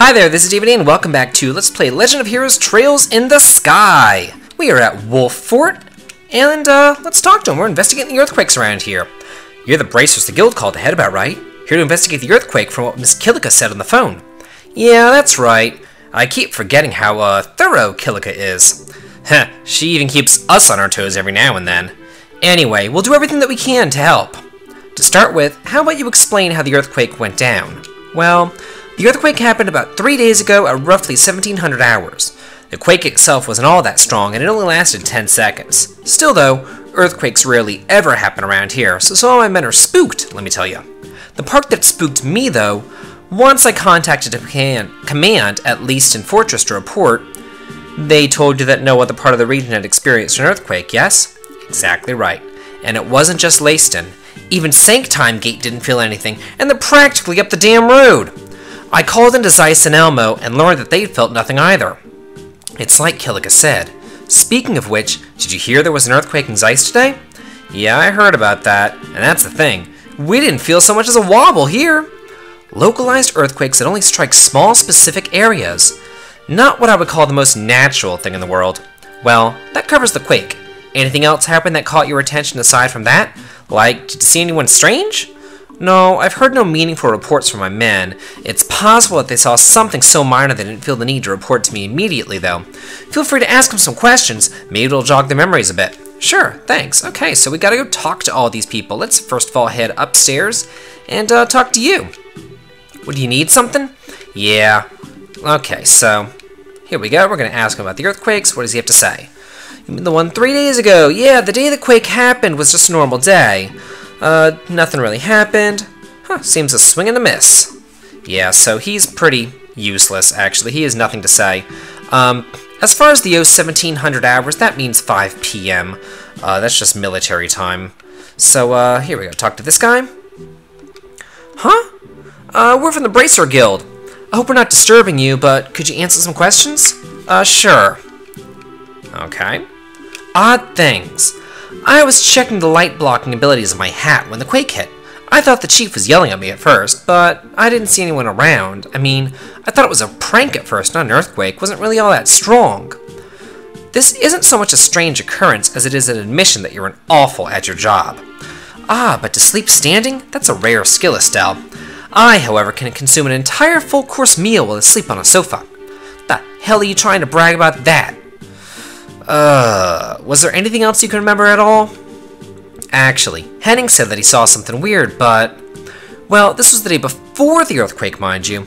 Hi there, this is David and welcome back to Let's Play Legend of Heroes Trails in the Sky. We are at Wolf Fort, and let's talk to him. We're investigating the earthquakes around here. You're the bracers the guild called ahead about, right? Here to investigate the earthquake from what Miss Killica said on the phone. Yeah, that's right. I keep forgetting how thorough Killica is. Heh, she even keeps us on our toes every now and then. Anyway, we'll do everything that we can to help. To start with, how about you explain how the earthquake went down? Well, the earthquake happened about 3 days ago at roughly 1700 hours. The quake itself wasn't all that strong and it only lasted 10 seconds. Still though, earthquakes rarely ever happen around here, so some of my men are spooked, let me tell you. The part that spooked me though, once I contacted a command, at least in Fortress, to report, they told you that no other part of the region had experienced an earthquake, yes? Exactly right. And it wasn't just Leiston. Even Sanktheim Gate didn't feel anything, and they're practically up the damn road. I called into Zeiss and Elmo and learned that they'd felt nothing either. It's like Killica said. Speaking of which, did you hear there was an earthquake in Zeiss today? Yeah, I heard about that, and that's the thing. We didn't feel so much as a wobble here. Localized earthquakes that only strike small specific areas. Not what I would call the most natural thing in the world. Well, that covers the quake. Anything else happen that caught your attention aside from that? Like, did you see anyone strange? No, I've heard no meaningful reports from my men. It's possible that they saw something so minor they didn't feel the need to report to me immediately, though. Feel free to ask them some questions. Maybe it'll jog their memories a bit. Sure, thanks. Okay, so we gotta go talk to all these people. Let's first of all head upstairs and talk to you. What, do you need something? Yeah. Okay, so here we go. We're gonna ask him about the earthquakes. What does he have to say? You mean the one 3 days ago? Yeah, the day the quake happened was just a normal day. Nothing really happened. Huh, seems a swing and a miss. Yeah, so he's pretty useless, actually. He has nothing to say. As far as the 1700 hours, that means 5 p.m. That's just military time. So, here we go. Talk to this guy. Huh? We're from the Bracer Guild. I hope we're not disturbing you, but could you answer some questions? Sure. Okay. Odd things. I was checking the light-blocking abilities of my hat when the quake hit. I thought the chief was yelling at me at first, but I didn't see anyone around. I mean, I thought it was a prank at first, not an earthquake. Wasn't really all that strong. This isn't so much a strange occurrence as it is an admission that you're an awful at your job. Ah, but to sleep standing? That's a rare skill, Estelle. I, however, can consume an entire full-course meal while asleep on a sofa. The hell are you trying to brag about that? Was there anything else you can remember at all? Actually, Henning said that he saw something weird, but... Well, this was the day before the earthquake, mind you.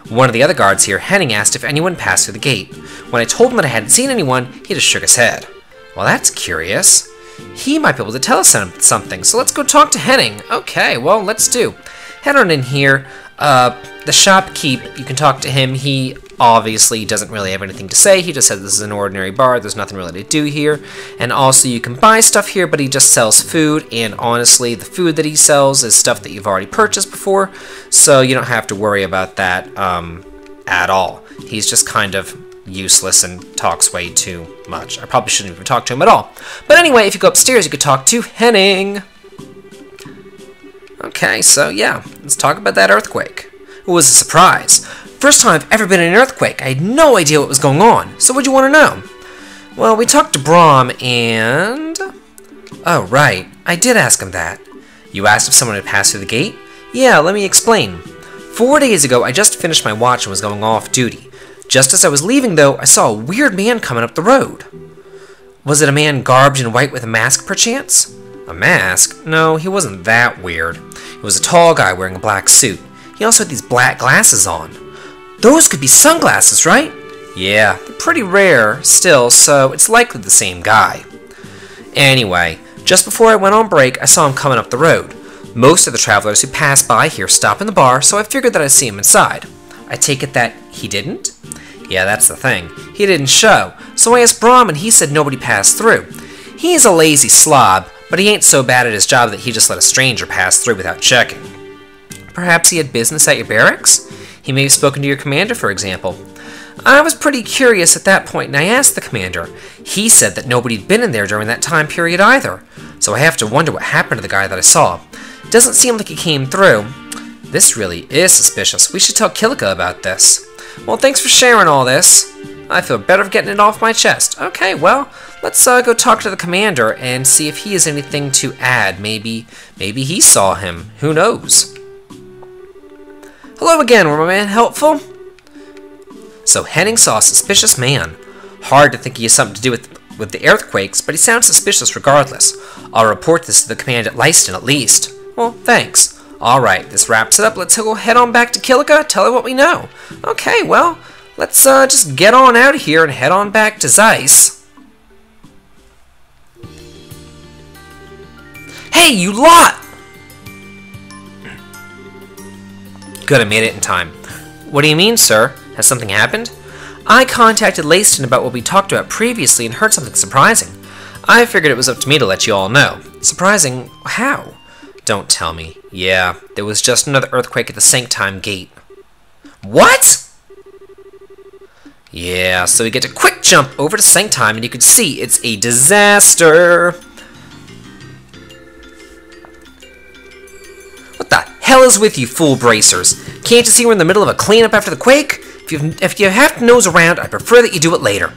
One of the other guards here, Henning, asked if anyone passed through the gate. When I told him that I hadn't seen anyone, he just shook his head. Well, that's curious. He might be able to tell us something, so let's go talk to Henning. Okay, well, let's do. Head on in here. The Shopkeep, you can talk to him. He obviously doesn't really have anything to say. He just says this is an ordinary bar. There's nothing really to do here. And also you can buy stuff here, but he just sells food. And honestly, the food that he sells is stuff that you've already purchased before. So you don't have to worry about that at all. He's just kind of useless and talks way too much. I probably shouldn't even talk to him at all. But anyway, if you go upstairs, you could talk to Henning. Okay, so yeah, let's talk about that earthquake. It was a surprise. First time I've ever been in an earthquake. I had no idea what was going on. So what'd you want to know? Well, we talked to Brahm and... Oh, right. I did ask him that. You asked if someone had passed through the gate? Yeah, let me explain. 4 days ago, I just finished my watch and was going off duty. Just as I was leaving, though, I saw a weird man coming up the road. Was it a man garbed in white with a mask, perchance? A mask? No, he wasn't that weird. He was a tall guy wearing a black suit. He also had these black glasses on. Those could be sunglasses, right? Yeah, they're pretty rare still, so it's likely the same guy. Anyway, just before I went on break, I saw him coming up the road. Most of the travelers who pass by here stop in the bar, so I figured that I'd see him inside. I take it that he didn't? Yeah, that's the thing. He didn't show, so I asked Brahm and he said nobody passed through. He's a lazy slob, but he ain't so bad at his job that he just let a stranger pass through without checking. Perhaps he had business at your barracks? He may have spoken to your commander, for example. I was pretty curious at that point, and I asked the commander. He said that nobody'd been in there during that time period either. So I have to wonder what happened to the guy that I saw. Doesn't seem like he came through. This really is suspicious. We should tell Killica about this. Well, thanks for sharing all this. I feel better of getting it off my chest. Okay, well, let's go talk to the commander and see if he has anything to add. Maybe he saw him. Who knows? Hello again, were my man helpful? So Henning saw a suspicious man. Hard to think he has something to do with the earthquakes, but he sounds suspicious regardless. I'll report this to the command at Leiston at least. Well, thanks. Alright, this wraps it up. Let's go head on back to Kilika, tell her what we know. Okay, well, let's just get on out of here and head on back to Zeiss. Hey, you lot! Good, I made it in time. What do you mean, sir? Has something happened? I contacted Leiston about what we talked about previously and heard something surprising. I figured it was up to me to let you all know. Surprising? How? Don't tell me. Yeah, there was just another earthquake at the Sanktheim gate. What? Yeah, so we get a quick jump over to Sanktheim and you can see it's a disaster. What the hell is with you, fool bracers? Can't you see we're in the middle of a cleanup after the quake? If you have to nose around, I'd prefer that you do it later.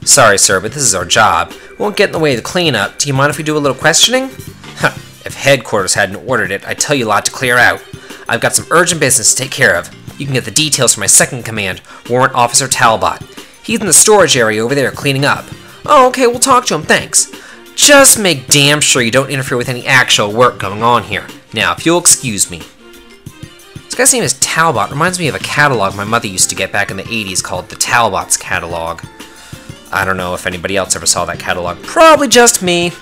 Sorry, sir, but this is our job. We won't get in the way of the cleanup. Do you mind if we do a little questioning? Huh, if headquarters hadn't ordered it, I'd tell you a lot to clear out. I've got some urgent business to take care of. You can get the details from my second command, Warrant Officer Talbot. He's in the storage area over there cleaning up. Oh, okay, we'll talk to him, thanks. Just make damn sure you don't interfere with any actual work going on here. Now, if you'll excuse me. This guy's name is Talbot. Reminds me of a catalog my mother used to get back in the 80s called the Talbot's Catalog. I don't know if anybody else ever saw that catalog. Probably just me.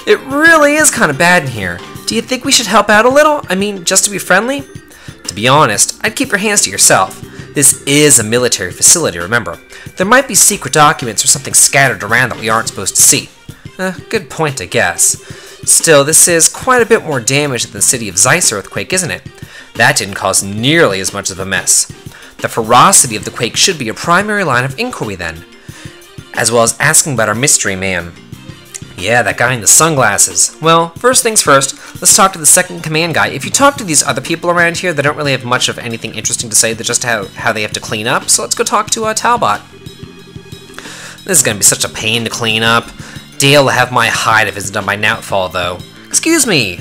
It really is kind of bad in here. Do you think we should help out a little? I mean, just to be friendly? To be honest, I'd keep your hands to yourself. This is a military facility, remember. There might be secret documents or something scattered around that we aren't supposed to see. Good point, I guess. Still, this is quite a bit more damage than the city of Zeiss earthquake, isn't it? That didn't cause nearly as much of a mess. The ferocity of the quake should be a primary line of inquiry then, as well as asking about our mystery man. Yeah, that guy in the sunglasses. Well, first things first, let's talk to the second command guy. If you talk to these other people around here, they don't really have much of anything interesting to say. They're just how they have to clean up, so let's go talk to Talbot. This is going to be such a pain to clean up. Dale will have my hide if it's done by nightfall, though. Excuse me!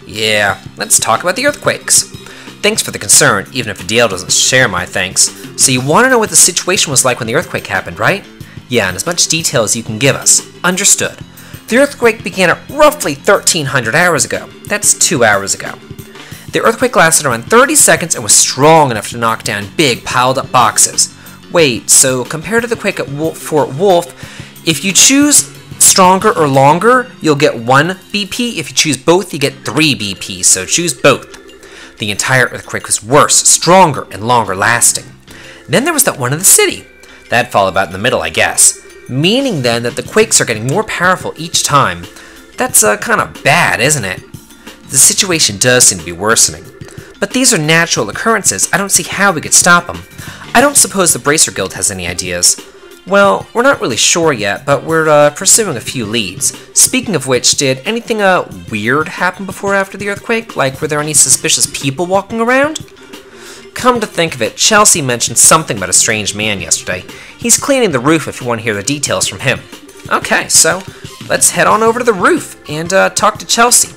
Yeah, let's talk about the earthquakes. Thanks for the concern, even if Dale doesn't share my thanks. So you want to know what the situation was like when the earthquake happened, right? Yeah, and as much detail as you can give us. Understood. The earthquake began at roughly 1,300 hours ago. That's 2 hours ago. The earthquake lasted around 30 seconds and was strong enough to knock down big, piled-up boxes. Wait, so compared to the quake at Fort Wolf, if you choose stronger or longer, you'll get 1 BP. If you choose both, you get 3 BP, so choose both. The entire earthquake was worse, stronger, and longer lasting. Then there was that one in the city. That'd fall about in the middle, I guess. Meaning then that the quakes are getting more powerful each time. That's kind of bad, isn't it? The situation does seem to be worsening. But these are natural occurrences. I don't see how we could stop them. I don't suppose the Bracer Guild has any ideas. Well, we're not really sure yet, but we're pursuing a few leads. Speaking of which, did anything weird happen before or after the earthquake? Like, were there any suspicious people walking around? Come to think of it, Chelsea mentioned something about a strange man yesterday. He's cleaning the roof if you want to hear the details from him. Okay, so let's head on over to the roof and talk to Chelsea.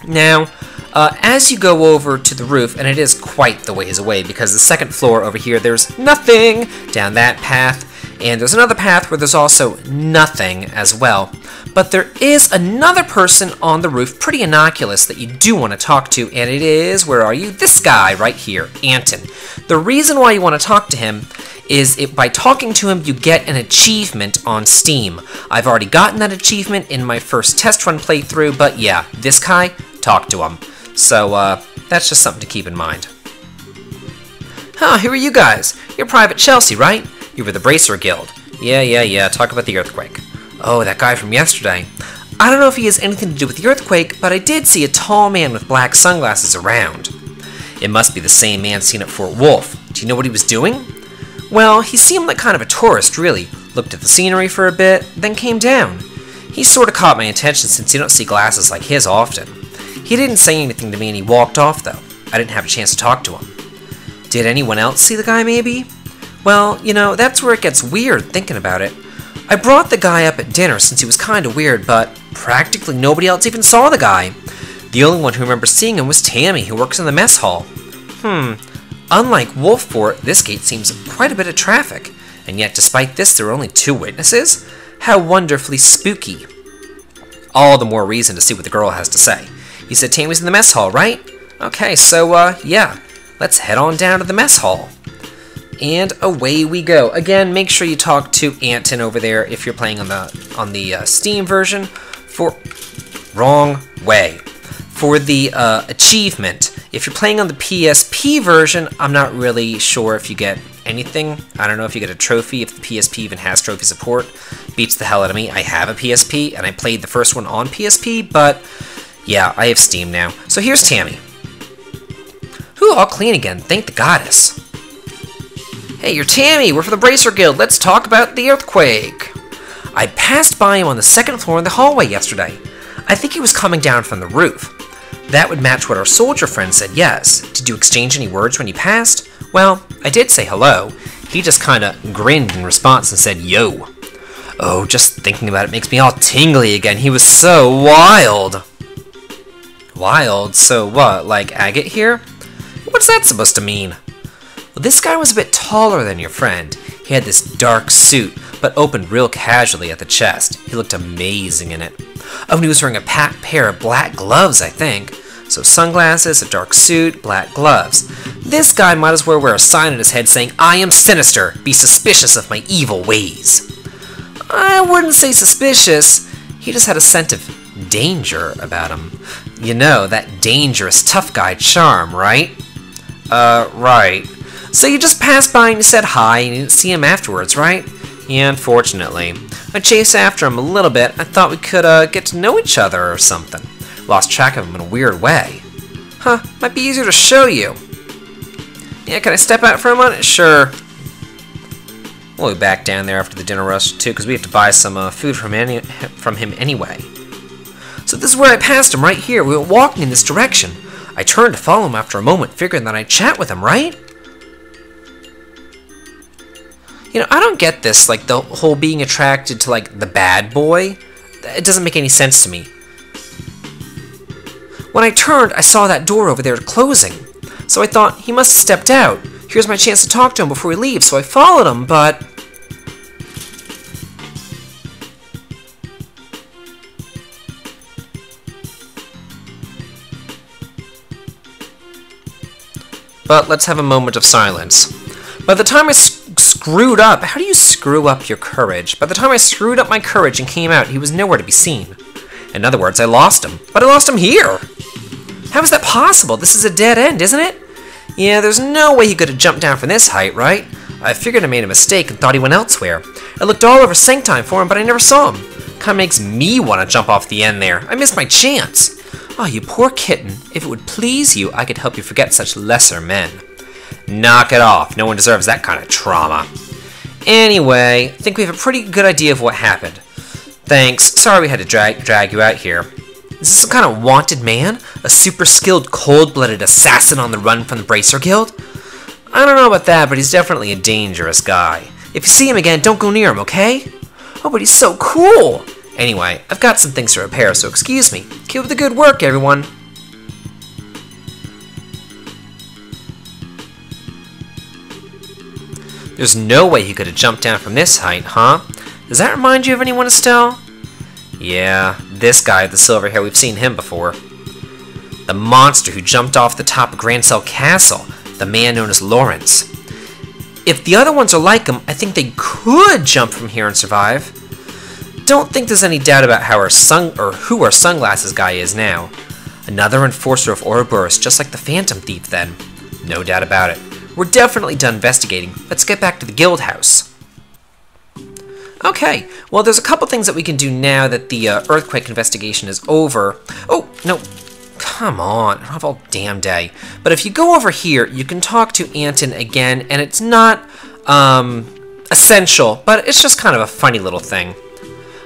Now, as you go over to the roof, and it is quite the ways away because the second floor over here, there's nothing down that path. And there's another path where there's also nothing as well. But there is another person on the roof, pretty innocuous, that you do want to talk to, and it is, where are you? This guy right here, Anton. The reason why you want to talk to him is by talking to him, you get an achievement on Steam. I've already gotten that achievement in my first test run playthrough, but yeah, this guy, talk to him. So, that's just something to keep in mind. Huh, who are you guys? You're Private Chelsea, right? You were the Bracer Guild. Yeah, talk about the earthquake. Oh, that guy from yesterday. I don't know if he has anything to do with the earthquake, but I did see a tall man with black sunglasses around. It must be the same man seen at Fort Wolf. Do you know what he was doing? Well, he seemed like kind of a tourist, really. Looked at the scenery for a bit, then came down. He sort of caught my attention since you don't see glasses like his often. He didn't say anything to me and he walked off, though. I didn't have a chance to talk to him. Did anyone else see the guy, maybe? Well, you know, that's where it gets weird thinking about it. I brought the guy up at dinner since he was kinda weird, but practically nobody else even saw the guy. The only one who remembers seeing him was Tammy, who works in the mess hall. Unlike Wolf Fort, this gate seems quite a bit of traffic, and yet despite this there are only 2 witnesses? How wonderfully spooky. All the more reason to see what the girl has to say. You said Tammy's in the mess hall, right? Okay, so, yeah. Let's head on down to the mess hall. And away we go. Again, make sure you talk to Anton over there if you're playing on the Steam version. Wrong way. For the achievement, if you're playing on the PSP version, I'm not really sure if you get anything. I don't know if you get a trophy, if the PSP even has trophy support. Beats the hell out of me. I have a PSP, and I played the first one on PSP, but yeah, I have Steam now. So here's Tammy. Ooh, all clean again. Thank the goddess. Hey, you're Tammy. We're from the Bracer Guild. Let's talk about the earthquake. I passed by him on the 2nd floor in the hallway yesterday. I think he was coming down from the roof. That would match what our soldier friend said, yes. Did you exchange any words when you passed? Well, I did say hello. He just kinda grinned in response and said, yo. Oh, just thinking about it makes me all tingly again. He was so wild. Wild? So what, like Agate here? What's that supposed to mean? Well, this guy was a bit taller than your friend. He had this dark suit, but opened real casually at the chest. He looked amazing in it. Oh, and he was wearing a pair of black gloves, I think. So sunglasses, a dark suit, black gloves. This guy might as well wear a sign on his head saying, I am sinister, be suspicious of my evil ways. I wouldn't say suspicious. He just had a scent of danger about him. You know, that dangerous tough guy charm, right? Right. So you just passed by and you said hi and you didn't see him afterwards, right? Yeah, unfortunately. I chased after him a little bit. I thought we could, get to know each other or something. Lost track of him in a weird way. Huh, might be easier to show you. Yeah, can I step out for a minute? Sure. We'll be back down there after the dinner rush, too, because we have to buy some food from him anyway. So this is where I passed him, right here. We were walking in this direction. I turned to follow him after a moment, figuring that I'd chat with him, right? You know, I don't get this, like, the whole being attracted to, like, the bad boy. It doesn't make any sense to me. When I turned, I saw that door over there closing. So I thought, he must have stepped out. Here's my chance to talk to him before he leaves, so I followed him, but... But let's have a moment of silence. By the time I screwed up... How do you screw up your courage? By the time I screwed up my courage and came out, he was nowhere to be seen. In other words, I lost him. But I lost him here! How is that possible? This is a dead end, isn't it? Yeah, there's no way he could have jumped down from this height, right? I figured I made a mistake and thought he went elsewhere. I looked all over Sanktheim for him, but I never saw him. Kinda makes me want to jump off the end there. I missed my chance. Oh, you poor kitten. If it would please you, I could help you forget such lesser men. Knock it off. No one deserves that kind of trauma. Anyway, I think we have a pretty good idea of what happened. Thanks. Sorry we had to drag you out here. Is this some kind of wanted man? A super skilled, cold-blooded assassin on the run from the Bracer Guild? I don't know about that, but he's definitely a dangerous guy. If you see him again, don't go near him, okay? Oh, but he's so cool! Anyway, I've got some things to repair, so excuse me. Keep up the good work, everyone. There's no way he could have jumped down from this height, huh? Does that remind you of anyone, Estelle? Yeah, this guy with the silver hair, we've seen him before. The monster who jumped off the top of Grancel Castle, the man known as Lawrence. If the other ones are like him, I think they could jump from here and survive. Don't think there's any doubt about who our sunglasses guy is now. Another enforcer of Ouroboros, just like the Phantom Thief then. No doubt about it. We're definitely done investigating. Let's get back to the guild house. Okay, well there's a couple things that we can do now that the earthquake investigation is over. Oh, no, come on, I don't have all damn day. But if you go over here, you can talk to Anton again, and it's not essential, but it's just kind of a funny little thing.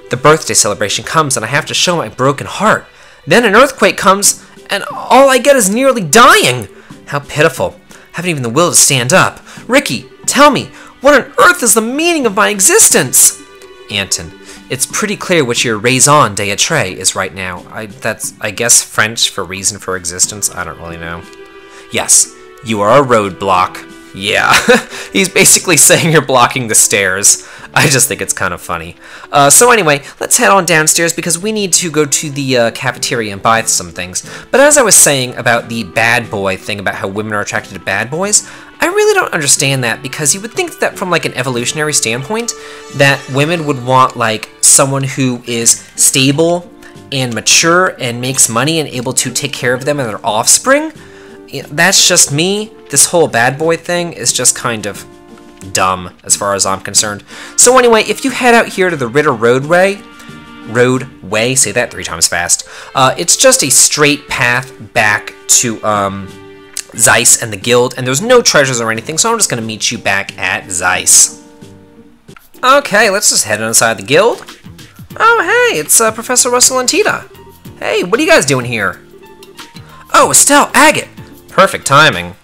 The birthday celebration comes and I have to show my broken heart. Then an earthquake comes and all I get is nearly dying. How pitiful. Haven't even the will to stand up. Ricky, tell me, what on earth is the meaning of my existence? Anton, it's pretty clear what your raison d'etre is right now. That's, I guess, French for reason for existence. I don't really know. Yes, you are a roadblock. Yeah, he's basically saying you're blocking the stairs. I just think it's kind of funny. So anyway, let's head on downstairs because we need to go to the cafeteria and buy some things. But as I was saying about the bad boy thing, about how women are attracted to bad boys, I really don't understand that, because you would think that from like an evolutionary standpoint, that women would want like someone who is stable and mature and makes money and able to take care of them and their offspring. That's just me. This whole bad boy thing is just kind of dumb as far as I'm concerned. So anyway, if you head out here to the Ritter Roadway, say that 3 times fast, it's just a straight path back to Zeiss and the Guild, and there's no treasures or anything, so I'm just going to meet you back at Zeiss. Okay, let's just head inside the Guild. Oh hey, it's Professor Russell and Tita. Hey, what are you guys doing here? Oh, Estelle, Agate! Perfect timing.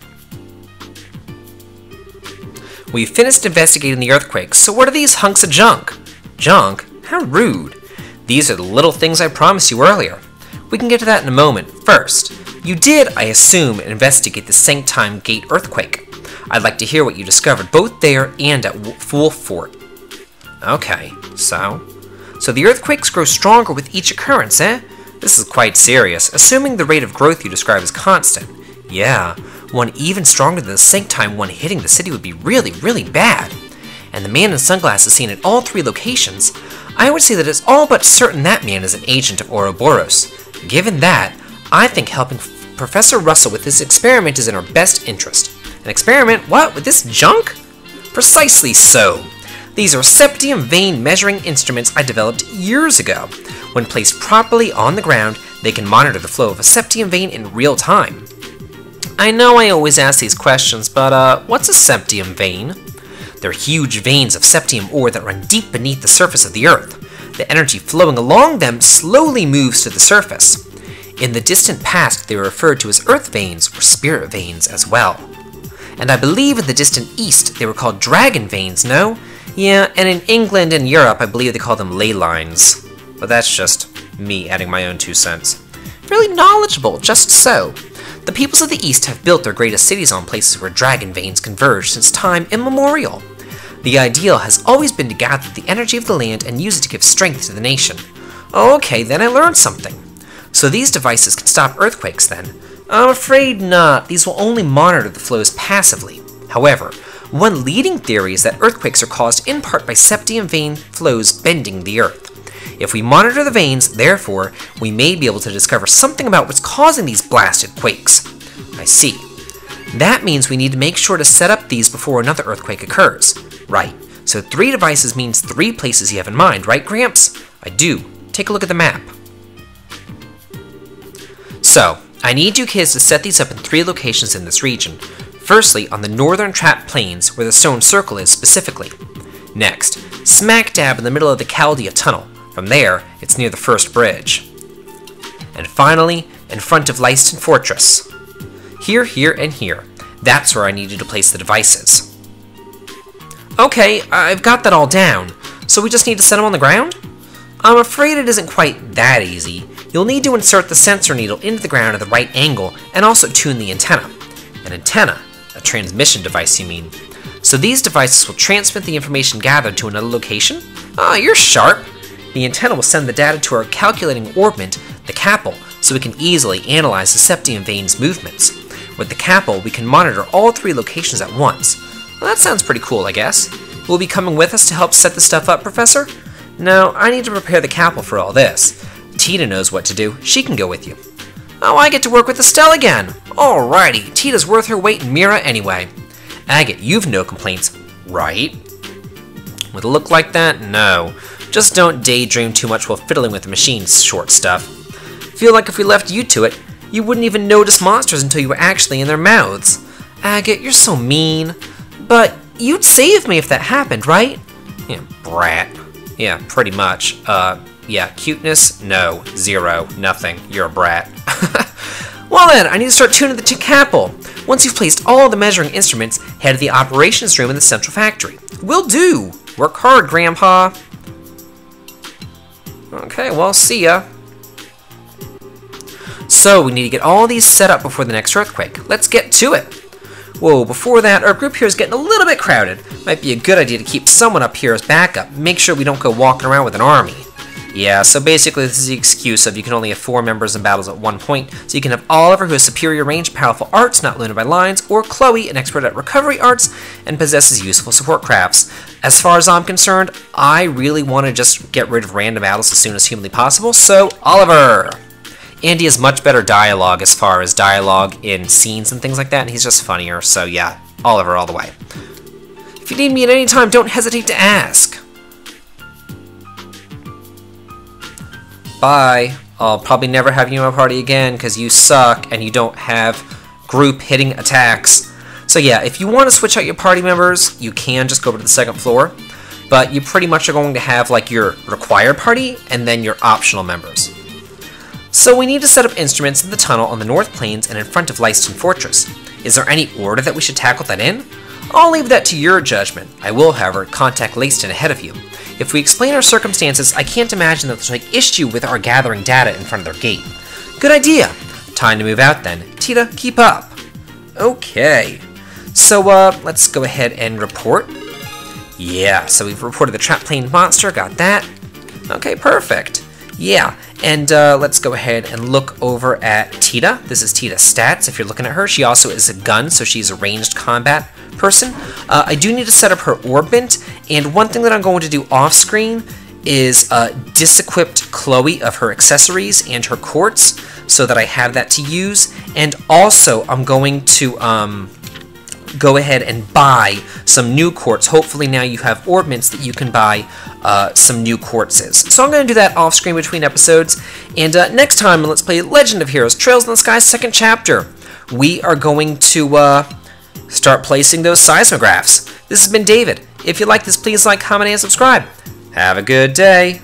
We've finished investigating the earthquake, so what are these hunks of junk? Junk? How rude. These are the little things I promised you earlier. We can get to that in a moment. First, you did, I assume, investigate the Sanktheim Gate earthquake. I'd like to hear what you discovered, both there and at Wolf Fort. Okay, so the earthquakes grow stronger with each occurrence, eh? This is quite serious, assuming the rate of growth you describe is constant. Yeah, one even stronger than the Sanktheim one hitting the city would be really, really bad. And the man in sunglasses seen at all 3 locations, I would say that it's all but certain that man is an agent of Ouroboros. Given that, I think helping Professor Russell with this experiment is in our best interest. An experiment? What? With this junk? Precisely so. These are septium vein measuring instruments I developed years ago. When placed properly on the ground, they can monitor the flow of a septium vein in real time. I know I always ask these questions, but what's a septium vein? They're huge veins of septium ore that run deep beneath the surface of the Earth. The energy flowing along them slowly moves to the surface. In the distant past, they were referred to as earth veins or spirit veins as well. And I believe in the distant east, they were called dragon veins, no? Yeah, and in England and Europe, I believe they call them ley lines. But that's just me adding my own 2 cents. Really knowledgeable, just so. The peoples of the East have built their greatest cities on places where dragon veins converge since time immemorial. The ideal has always been to gather the energy of the land and use it to give strength to the nation. Okay, then I learned something. So these devices can stop earthquakes then? I'm afraid not. These will only monitor the flows passively. However, one leading theory is that earthquakes are caused in part by septium vein flows bending the Earth. If we monitor the veins, therefore, we may be able to discover something about what's causing these blasted quakes. I see. That means we need to make sure to set up these before another earthquake occurs. Right. So 3 devices means 3 places you have in mind, right, Gramps? I do. Take a look at the map. So, I need you kids to set these up in 3 locations in this region. Firstly, on the northern trap plains, where the stone circle is specifically. Next, smack dab in the middle of the Chaldea Tunnel. From there, it's near the first bridge. And finally, in front of Leiston Fortress. Here, here, and here. That's where I need you to place the devices. Okay, I've got that all down. So we just need to set them on the ground? I'm afraid it isn't quite that easy. You'll need to insert the sensor needle into the ground at the right angle and also tune the antenna. An antenna? A transmission device, you mean? So these devices will transmit the information gathered to another location? Ah, you're sharp! The antenna will send the data to our calculating orbment, the CAPL, so we can easily analyze the septium vein's movements. With the CAPL, we can monitor all 3 locations at once. Well, that sounds pretty cool, I guess. Will you be coming with us to help set this stuff up, Professor? No, I need to prepare the CAPL for all this. Tita knows what to do. She can go with you. Oh, I get to work with Estelle again! Alrighty, Tita's worth her weight in Mira anyway. Agate, you've no complaints, right? With a look like that, no. Just don't daydream too much while fiddling with the machine's short stuff. Feel like if we left you to it, you wouldn't even notice monsters until you were actually in their mouths. Agate, you're so mean. But you'd save me if that happened, right? Yeah, brat. Yeah, pretty much. Yeah, cuteness? No. 0. Nothing. You're a brat. Well then, I need to start tuning the Capel. Once you've placed all the measuring instruments, head to the operations room in the central factory. Will do! Work hard, Grandpa! Okay, well, see ya. So, we need to get all these set up before the next earthquake. Let's get to it! Whoa, before that, our group here is getting a little bit crowded. Might be a good idea to keep someone up here as backup. Make sure we don't go walking around with an army. Yeah, so basically this is the excuse of you can only have 4 members in battles at one point, so you can have Oliver, who has superior range, powerful arts, not limited by lines, or Chloe, an expert at recovery arts, and possesses useful support crafts. As far as I'm concerned, I really want to just get rid of random battles as soon as humanly possible, so Oliver! Andy has much better dialogue as far as dialogue in scenes and things like that, and he's just funnier, so yeah, Oliver all the way. If you need me at any time, don't hesitate to ask. Bye. I'll probably never have you in my party again because you suck and you don't have group hitting attacks. So yeah, if you want to switch out your party members, you can just go over to the second floor. But you pretty much are going to have like your required party and then your optional members. So we need to set up instruments in the tunnel on the North Plains and in front of Leiston Fortress. Is there any order that we should tackle that in? I'll leave that to your judgment. I will, however, contact Leiston ahead of you. If we explain our circumstances, I can't imagine that they'll take issue with our gathering data in front of their gate. Good idea. Time to move out then. Tita, keep up. Okay. So, let's go ahead and report. Yeah, so we've reported the trap plane monster, got that. Okay, perfect. Yeah, and let's go ahead and look over at Tita. This is Tita's stats. If you're looking at her, she also is a gun, so she's a ranged combat person. I do need to set up her orbit, and one thing that I'm going to do off screen is disequipped Chloe of her accessories and her quartz so that I have that to use, and also I'm going to go ahead and buy some new quartz. Hopefully now you have orbits that you can buy some new quartzes. So I'm going to do that off screen between episodes, and next time Let's Play Legend of Heroes Trails in the Sky 2nd chapter, we are going to start placing those seismographs. This has been David. If you like this, please like, comment, and subscribe. Have a good day.